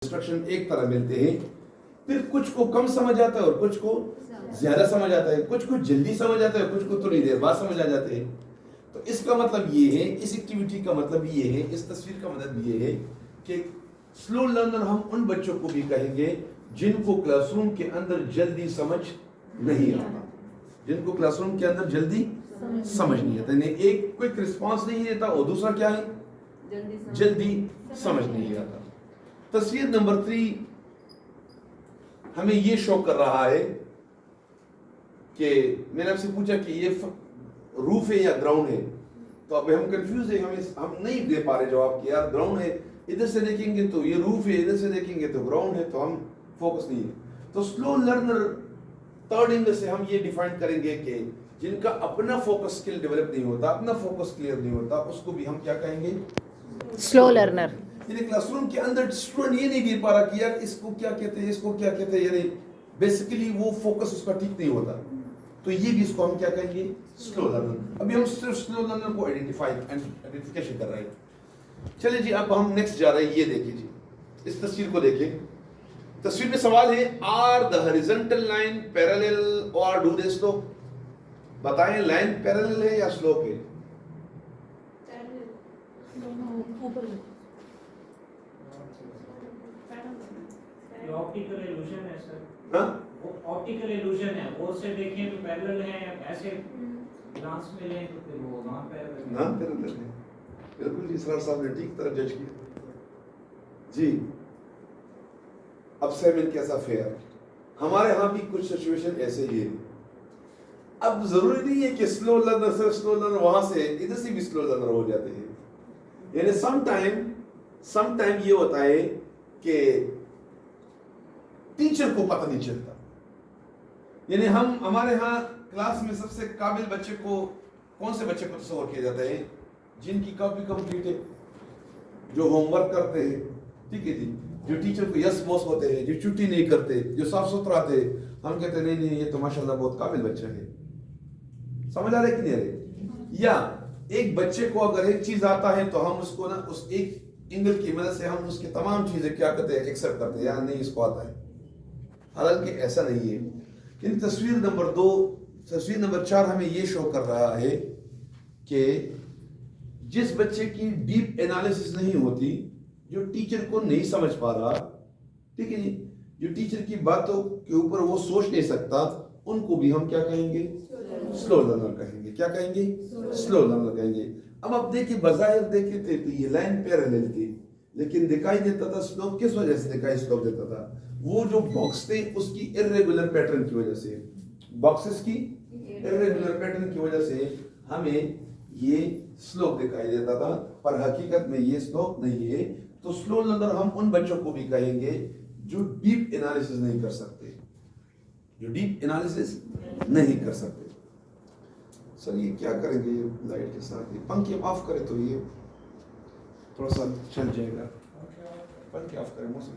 Instruction एक तरह मिलते हैं, फिर कुछ को कम समझ आता है और कुछ को ज्यादा समझ आता है, कुछ को जल्दी समझ आता है, कुछ को थोड़ी देर बाद समझ आ जाते हैं। तो इसका मतलब ये है, इस एक्टिविटी का मतलब ये है, इस तस्वीर का मतलब ये है कि स्लो लर्नर हम उन बच्चों को भी कहेंगे जिनको क्लासरूम के अंदर जल्दी समझ नहीं आता, जिनको क्लासरूम के अंदर जल्दी समझ नहीं आता, एक क्विक रिस्पांस नहीं देता, और दूसरा क्या है, जल्दी समझ नहीं आता। तस्वीर नंबर 3 हमें ये शो कर रहा है कि मैंने आपसे पूछा कि ये रूफ है या ग्राउंड है, तो अब हम कंफ्यूज है, हम नहीं दे पा रहे जवाब कि यार ग्राउंड है, इधर से देखेंगे तो ये रूफ है, इधर से देखेंगे तो ग्राउंड है, तो हम फोकस नहीं है। तो स्लो लर्नर थर्ड एंगल से हम ये डिफाइन करेंगे कि जिनका अपना फोकस स्किल डेवलप नहीं होता, अपना फोकस क्लियर नहीं होता, उसको भी हम क्या कहेंगे, स्लो लर्नर। यानी क्लासरूम के अंदर स्टूडेंट ये नहीं गिर पा रहा कि यार इसको क्या कहते हैं, इसको क्या कहते हैं, यानी बेसिकली वो फोकस उसका ठीक नहीं होता, तो ये भी इसको हम क्या कहेंगे, स्लो लर्नर। अभी हम सिर्फ स्लो लर्नर को आइडेंटिफिकेशन कर रहे हैं। चलिए जी, अब हम नेक्स्ट जा रहे हैं। ये देखिए जी, इस तस्वीर को देखें। तस्वीर में सवाल है, are the horizontal line parallel और डू दे स्लोप? बताएं, लाइन पैरेलल है या स्लोप है? ऑप्टिकल इल्यूजन है सर। हाँ, वो ऑप्टिकल इल्यूजन है, वो से देखें तो पैरेलल है, ऐसे ग्लांस में लें तो फिर वो नॉन पैरेलल नाम पैरेलल है। बिल्कुल जी, सर साहब ने ठीक तरह जज किया जी। अब सेवन कैसा फेयर, हमारे यहाँ भी कुछ सिचुएशन ऐसे ही है। अब जरूरी नहीं है कि स्लो लर्नर सिर्फ स्लो लर्नर वहां से इधर से भी स्लो लर्नर हो जाते हैं, यानी समटाइम ये होता है कि टीचर को पता नहीं चलता, यानी हमारे यहाँ क्लास में सबसे काबिल बच्चे को, कौन से बच्चे को तस्वर किया जाता है, जिनकी कॉपी कंप्लीट है, जो होमवर्क करते हैं, ठीक है जी, जो टीचर को यस बॉस होते हैं, जो छुट्टी नहीं करते, जो साफ सुथरा थे, हम कहते हैं नहीं ये तो माशाल्लाह बहुत काबिल बच्चा है। समझ आ रहे कि नहीं आ रहे? या एक बच्चे को अगर एक चीज आता है तो हम उसको ना उस एक एंगल की मदद से हम उसकी तमाम चीजें क्या करते हैं, एक्सेप्ट करते हैं, यार नहीं इसको आता है, हालांकि ऐसा नहीं है। इन तस्वीर नंबर 4 हमें ये शो कर रहा है कि जिस बच्चे की डीप एनालिसिस नहीं होती, जो टीचर को नहीं समझ पा रहा, ठीक है जी, जो टीचर की बातों के ऊपर वो सोच नहीं सकता, उनको भी हम क्या कहेंगे, स्लो लर्नर कहेंगे। क्या कहेंगे, स्लो लर्नर कहेंगे। अब आप देखिए, बजाहिर देखे थे तो ये लाइन पैरेलल थी, लेकिन दिखाई देता था स्लोप, किस वजह से दिखाई स्लोप देता था, वो जो बॉक्स थे उसकी इर्रेगुलर पैटर्न की वजह से, बॉक्सेस की इर्रेगुलर पैटर्न की वजह से हमें ये स्लोप दिखाई देता था, पर हकीकत में ये स्लोप नहीं है। तो स्लो लर्नर हम उन बच्चों को भी कहेंगे जो डीप एनालिसिस नहीं कर सकते, जो डीप एनालिसिस नहीं कर सकते। सर ये क्या करेंगे, लाइट के साथ ये पंखे ऑफ करें तो ये थोड़ा सा चल जाएगा, पंखे ऑफ करें मौसम